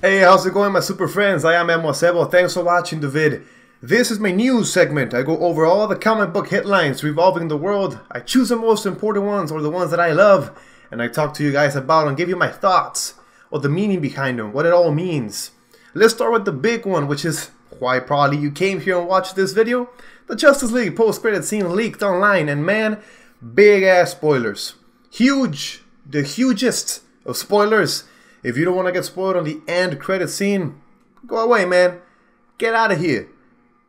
Hey, how's it going, my super friends? I am Sebo. Thanks for watching the vid. This is my news segment. I go over all the comic book headlines revolving the world. I choose the most important ones or the ones that I love, and I talk to you guys about and give you my thoughts or the meaning behind them, what it all means. Let's start with the big one, which is why probably you came here and watched this video. The Justice League post-credit scene leaked online, and man, big ass spoilers. Huge, the hugest of spoilers. If you don't want to get spoiled on the end credit scene, go away, man. Get out of here.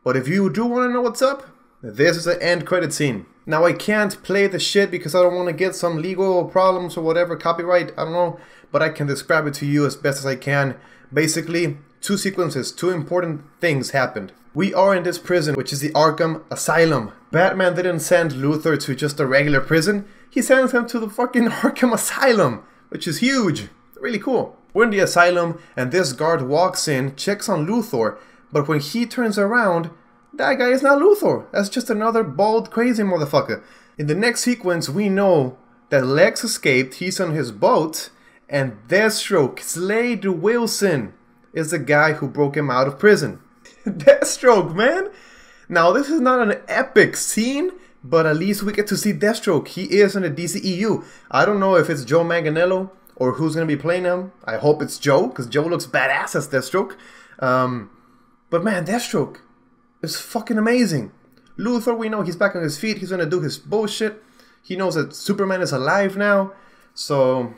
But if you do want to know what's up, this is the end credit scene. Now, I can't play the shit because I don't want to get some legal problems or whatever, copyright, I don't know. But I can describe it to you as best as I can. Basically, two sequences, two important things happened. We are in this prison, which is the Arkham Asylum. Batman didn't send Luthor to just a regular prison. He sends him to the fucking Arkham Asylum, which is huge. Really cool. We're in the asylum, and this guard walks in, checks on Luthor, but when he turns around, that guy is not Luthor. That's just another bald, crazy motherfucker. In the next sequence, we know that Lex escaped, he's on his boat, and Deathstroke, Slade Wilson, is the guy who broke him out of prison. Deathstroke, man! Now, this is not an epic scene, but at least we get to see Deathstroke. He is in the DCEU. I don't know if it's Joe Manganiello or who's going to be playing him. I hope it's Joe, because Joe looks badass as Deathstroke. But man, Deathstroke is fucking amazing. Luthor, we know he's back on his feet. He's going to do his bullshit. He knows that Superman is alive now. So,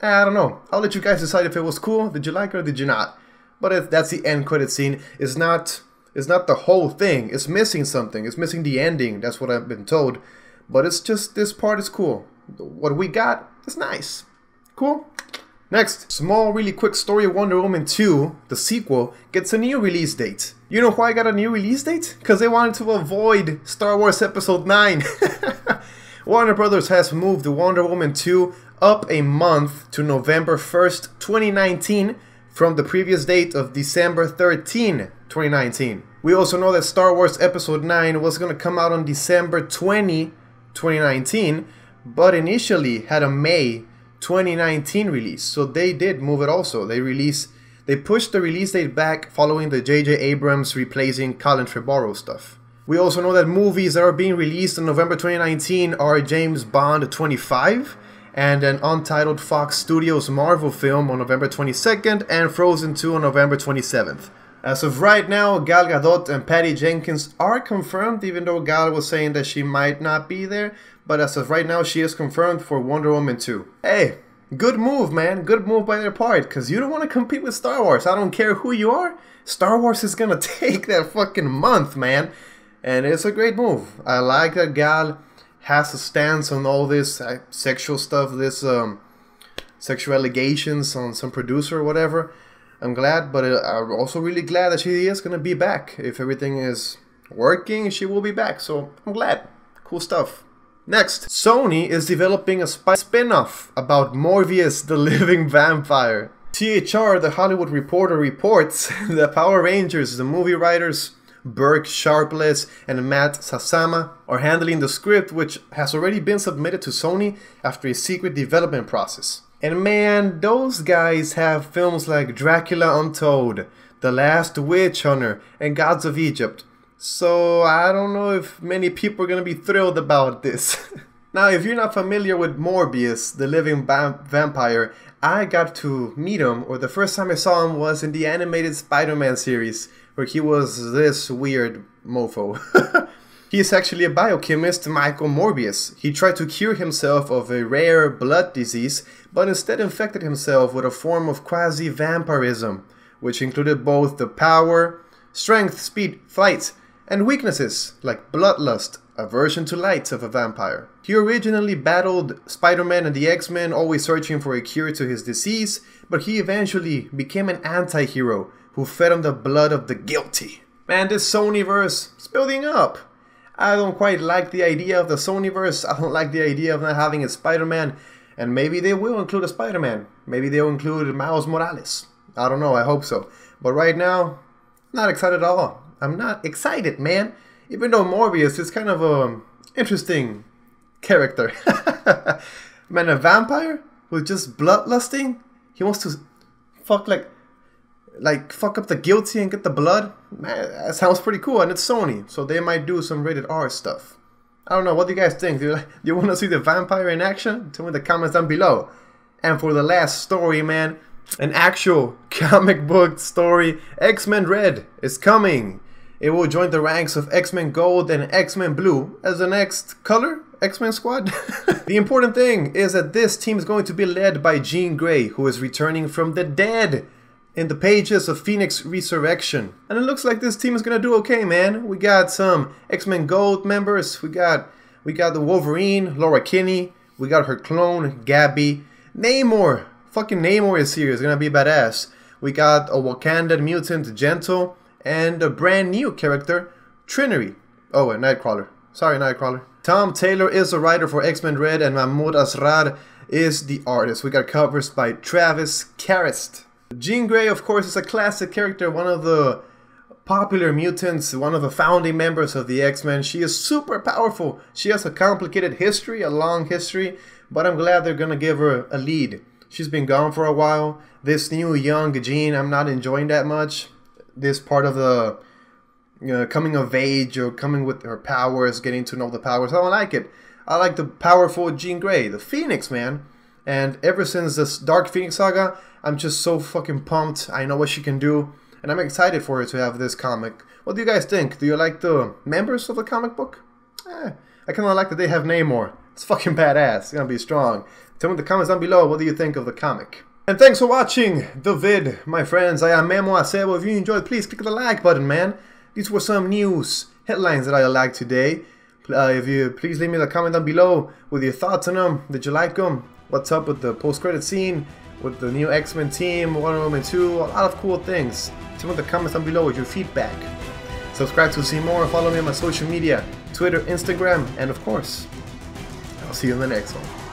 I don't know. I'll let you guys decide if it was cool. Did you like it or did you not? But that's the end credit scene. It's not the whole thing. It's missing something. It's missing the ending. That's what I've been told. But it's just, this part is cool. What we got is nice. Cool. Next, small, really quick story. Wonder Woman 2, the sequel, gets a new release date. You know why I got a new release date? Because they wanted to avoid Star Wars Episode 9. Warner Brothers has moved the Wonder Woman 2 up a month to November 1st, 2019 from the previous date of December 13, 2019. We also know that Star Wars Episode 9 was going to come out on December 20, 2019, but initially had a May 2019 release, so they did move it also. They pushed the release date back following the J.J. Abrams replacing Colin Trevorrow stuff. We also know that movies that are being released in November 2019 are James Bond 25 and an untitled Fox Studios Marvel film on November 22nd and Frozen 2 on November 27th. As of right now, Gal Gadot and Patty Jenkins are confirmed, even though Gal was saying that she might not be there. But as of right now, she is confirmed for Wonder Woman 2. Hey, good move, man. Good move by their part, because you don't want to compete with Star Wars. I don't care who you are. Star Wars is going to take that fucking month, man. And it's a great move. I like that Gal has a stance on all this sexual stuff, this sexual allegations on some producer or whatever. I'm glad, but I'm also really glad that she is going to be back. If everything is working, she will be back. So I'm glad. Cool stuff. Next, Sony is developing a spin-off about Morbius the Living Vampire. THR, the Hollywood Reporter, reports that Power Rangers, the movie writers Burke Sharpless and Matt Sasama, are handling the script, which has already been submitted to Sony after a secret development process. And man, those guys have films like Dracula Untold, The Last Witch Hunter, and Gods of Egypt. So I don't know if many people are going to be thrilled about this. Now, if you're not familiar with Morbius, the living vampire, I got to meet him, or the first time I saw him was in the animated Spider-Man series, where he was this weird mofo. He is actually a biochemist, Michael Morbius. He tried to cure himself of a rare blood disease, but instead infected himself with a form of quasi-vampirism, which included both the power, strength, speed, flight, and weaknesses like bloodlust, aversion to light of a vampire. He originally battled Spider-Man and the X-Men, always searching for a cure to his disease, but he eventually became an anti-hero who fed on the blood of the guilty. Man, this Sonyverse is building up. I don't quite like the idea of the Sonyverse. I don't like the idea of not having a Spider-Man, and maybe they will include a Spider-Man. Maybe they'll include Miles Morales. I don't know, I hope so. But right now, not excited at all. I'm not excited, man. Even though Morbius is kind of a interesting character. Man, a vampire with just bloodlusting? He wants to fuck like like fuck up the guilty and get the blood. Man, that sounds pretty cool, and it's Sony, so they might do some rated R stuff. I don't know, what do you guys think? Do you want to see the vampire in action? Tell me in the comments down below. And for the last story, man, an actual comic book story, X-Men Red is coming. It will join the ranks of X-Men Gold and X-Men Blue as the next color X-Men squad. The important thing is that this team is going to be led by Jean Grey, who is returning from the dead in the pages of Phoenix Resurrection. And it looks like this team is gonna do okay, man. We got some X-Men Gold members. We got the Wolverine, Laura Kinney. We got her clone, Gabby. Namor. Fucking Namor is here. It's gonna be badass. We got a Wakandan mutant, Gentle. And a brand new character, Trinity. Oh, and Nightcrawler. Sorry, Nightcrawler. Tom Taylor is the writer for X-Men Red, and Mahmoud Asrar is the artist. We got covers by Travis Karist. Jean Grey, of course, is a classic character, one of the popular mutants, one of the founding members of the X-Men. She is super powerful. She has a complicated history, a long history, but I'm glad they're gonna give her a lead. She's been gone for a while. This new young Jean, I'm not enjoying that much. This part of the coming of age or coming with her powers, getting to know the powers. I don't like it. I like the powerful Jean Grey, the Phoenix, man. And ever since this Dark Phoenix saga, I'm just so fucking pumped. I know what she can do, and I'm excited for her to have this comic. What do you guys think? Do you like the members of the comic book? I kind of like that they have Namor. It's fucking badass. It's gonna be strong. Tell me in the comments down below, what do you think of the comic? And thanks for watching the vid, my friends. I am Memo Acebo. If you enjoyed, please click the like button, man. These were some news headlines that I liked today. If you please leave me a comment down below with your thoughts on them. Did you like them? What's up with the post-credit scene, with the new X-Men team, Wonder Woman 2, a lot of cool things. Tell me in the comments down below with your feedback. Subscribe to see more. Follow me on my social media, Twitter, Instagram, and of course, I'll see you in the next one.